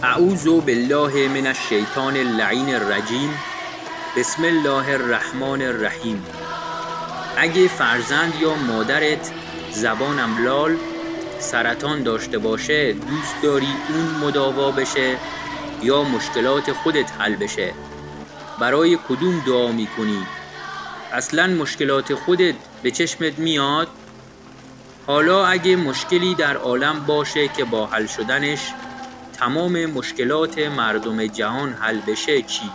اعوذ بالله من الشیطان اللعین الرجیم. بسم الله الرحمن الرحیم. اگه فرزند یا مادرت زبان املال سرطان داشته باشه، دوست داری اون مداوا بشه یا مشکلات خودت حل بشه؟ برای کدوم دعا میکنی؟ اصلا مشکلات خودت به چشمت میاد؟ حالا اگه مشکلی در عالم باشه که با حل شدنش تمام مشکلات مردم جهان حل بشه چی؟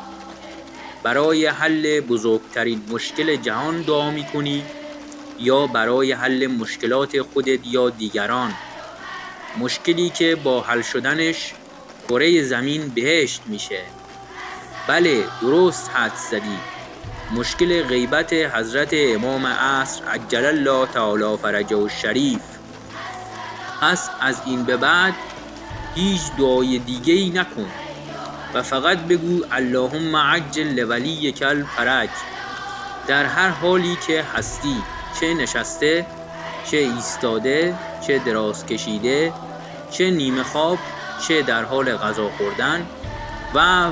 برای حل بزرگترین مشکل جهان دعا میکنی یا برای حل مشکلات خودت یا دیگران؟ مشکلی که با حل شدنش کره زمین بهشت میشه. بله، درست حدس زدی. مشکل غیبت حضرت امام عصر عجل الله تعالی فرجه الشریف. پس از این به بعد هیچ دعای دیگه ای نکن و فقط بگو اللهم عجل لولیک الفرج. در هر حالی که هستی، چه نشسته، چه ایستاده، چه دراز کشیده، چه نیمه خواب، چه در حال غذا خوردن و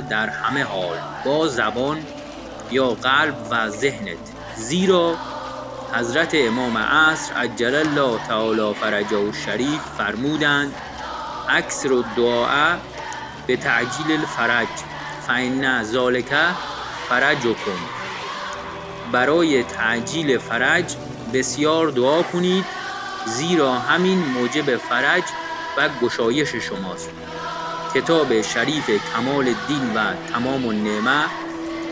در همه حال با زبان یا قلب و ذهنت. زیرا حضرت امام عصر عجل الله تعالی فرجه الشریف فرمودند اکثر الدعاء به تعجیل الفرج فإن ذلک فرجکم. برای تعجیل فرج بسیار دعا کنید، زیرا همین موجب فرج و گشایش شماست. کتاب شریف کمال الدین و تمام النعمه،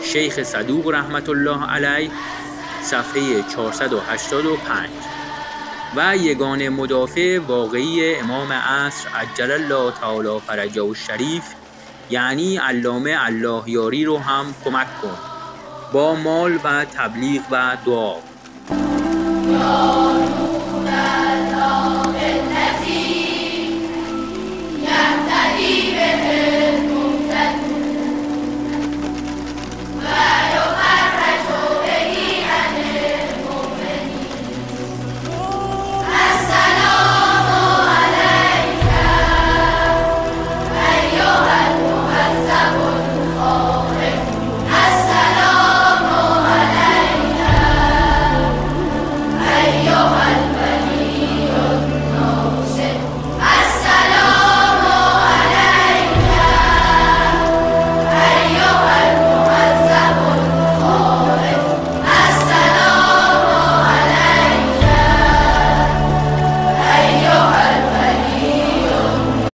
شیخ صدوق رحمت الله علیه، صفحه 485. و یگانه مدافع واقعی امام عصر عجل الله تعالی فرجه الشریف یعنی علامه الله یاری رو هم کمک کن با مال و تبلیغ و دعا.